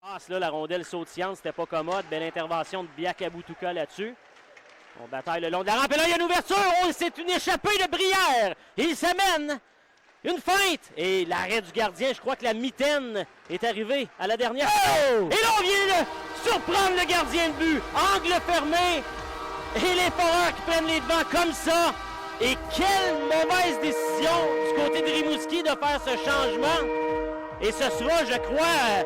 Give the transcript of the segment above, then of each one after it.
Là, la rondelle sautillante, c'était pas commode. Belle intervention de Biaka Butuka là-dessus. On bataille le long de la rampe. Et là, il y a une ouverture. Oh, c'est une échappée de Brière. Il s'amène. Une feinte. Et l'arrêt du gardien. Je crois que la mitaine est arrivée à la dernière. Oh! Et là, on vient de surprendre le gardien de but. Angle fermé. Et les Foreurs qui prennent les devants comme ça. Et quelle mauvaise décision du côté de Rimouski de faire ce changement. Et ce sera, je crois,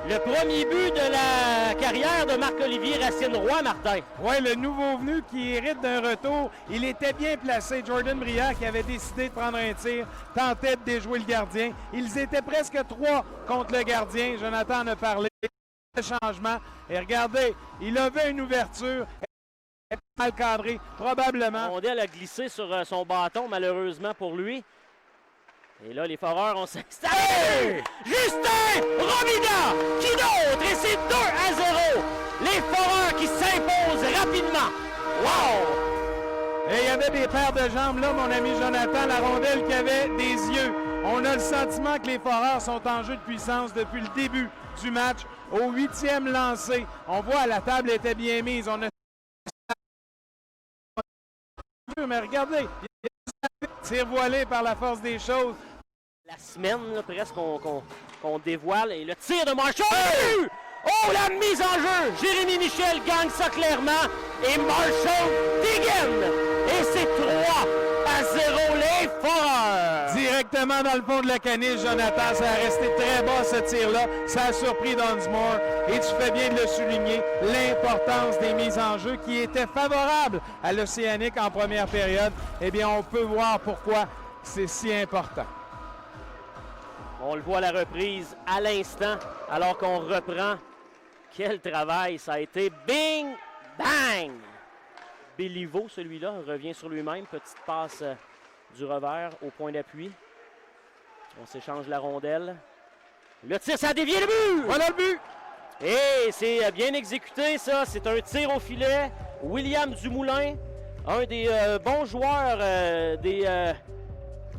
le premier but de la carrière de Marc-Olivier Racine-Roy, Martin. Oui, le nouveau venu qui hérite d'un retour. Il était bien placé. Jordan Brière, qui avait décidé de prendre un tir, tentait de déjouer le gardien. Ils étaient presque 3 contre le gardien. Jonathan en a parlé. Le changement. Et regardez, il avait une ouverture. Mal cadré, probablement. La rondelle a glissé sur son bâton, malheureusement pour lui. Et là, les Foreurs ont s'installé. Hey! Justin Robida, qui d'autre? Et c'est 2-0. Les Foreurs qui s'imposent rapidement. Wow! Et il y avait des paires de jambes là, mon ami Jonathan. La rondelle qui avait des yeux. On a le sentiment que les Foreurs sont en jeu de puissance depuis le début du match. Au 8e lancé, on voit la table était bien mise. On a... Mais regardez, tir voilé par la force des choses. La semaine, là, presque, qu'on dévoile. Et le tir de Marshall! Hey! Oh, la mise en jeu! Jérémy Michel gagne ça clairement. Et Marshall dégaine. Et c'est 3-0 les Foreurs. Directement dans le fond de la canisse, Jonathan. Ça a resté très bas, ce tir-là. Ça a surpris Dunsmore. Et tu fais bien de le souligner, l'importance des mises en jeu qui étaient favorables à l'Océanique en première période. Eh bien, on peut voir pourquoi c'est si important. On le voit à la reprise à l'instant, alors qu'on reprend. Quel travail ça a été. Bing! Bang! Béliveau, celui-là, revient sur lui-même. Petite passe du revers au point d'appui. On s'échange la rondelle. Le tir, ça a dévié le but! Voilà le but! Et c'est bien exécuté, ça. C'est un tir au filet. William Dumoulin, un des bons joueurs de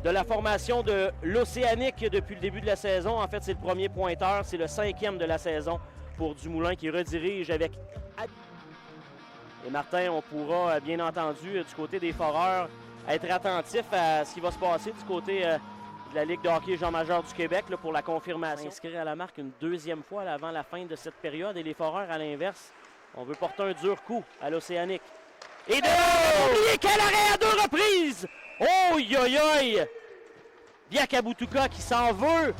la formation de l'Océanique depuis le début de la saison. En fait, c'est le premier pointeur. C'est le 5e de la saison pour Dumoulin qui redirige avec... Et Martin, on pourra, bien entendu, du côté des Foreurs, être attentif à ce qui va se passer du côté de la Ligue de hockey Jean-Major du Québec là, pour la confirmation. Inscrire à la marque une deuxième fois là, avant la fin de cette période. Et les Foreurs, à l'inverse, on veut porter un dur coup à l'Océanique. Et oubliez quel arrêt à 2 reprises! Oh, yo, yo! Biaka Butuka qui s'en veut.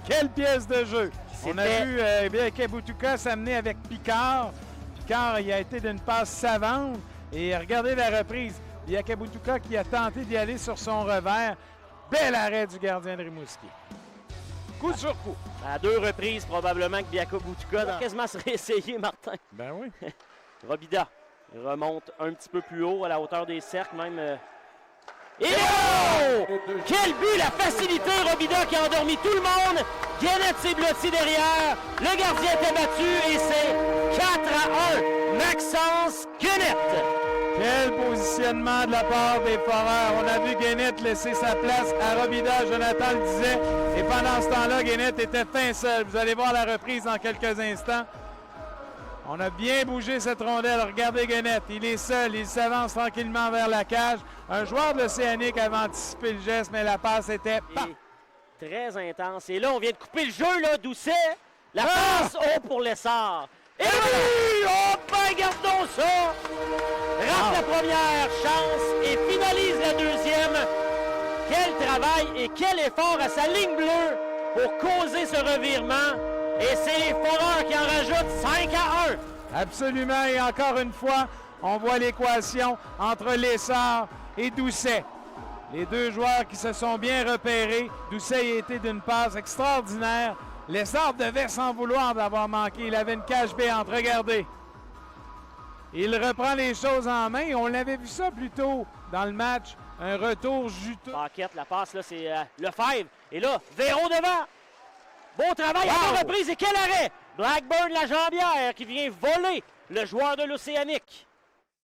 Quelle pièce de jeu! On a vu Biaka Butuka s'amener avec Picard. Picard, il a été d'une passe savante. Et regardez la reprise. Biaka Butuka qui a tenté d'y aller sur son revers. Bel arrêt du gardien de Rimouski. Coup sur coup. À 2 reprises, probablement que Biaka Butuka va quasiment se réessayer, Martin. Ben oui. Robida remonte un petit peu plus haut, à la hauteur des cercles, même. Et oh! Quel but, la facilité, Robida qui a endormi tout le monde. Guénette s'est blotti derrière. Le gardien était battu et c'est 4-1. Maxence Guénette. Quel positionnement de la part des Foreurs. On a vu Guénette laisser sa place à Robida, Jonathan le disait. Et pendant ce temps-là, Guénette était fin seul. Vous allez voir la reprise dans quelques instants. On a bien bougé cette rondelle. Regardez Guénette, il est seul, il s'avance tranquillement vers la cage. Un joueur de l'Océanique avait anticipé le geste, mais la passe était très intense. Et là, on vient de couper le jeu, là, Doucet. La passe haut pour l'essor. Et oui! Oh, ben, gardons ça! Rate la première chance et finalise la deuxième. Quel travail et quel effort à sa ligne bleue pour causer ce revirement. Et c'est les Foreurs qui en rajoutent 5-1. Absolument. Et encore une fois, on voit l'équation entre Lessard et Doucet. Les deux joueurs qui se sont bien repérés. Doucet a été d'une passe extraordinaire. Lessard devait s'en vouloir d'avoir manqué. Il avait une cage béante. Regardez. Il reprend les choses en main. On l'avait vu ça plus tôt dans le match. Un retour juteux. Paquette, la passe, là, c'est Lefebvre. Et là, Véron devant. Bon travail à la reprise et quel arrêt! Blackburn, la jambière, qui vient voler le joueur de l'Océanique.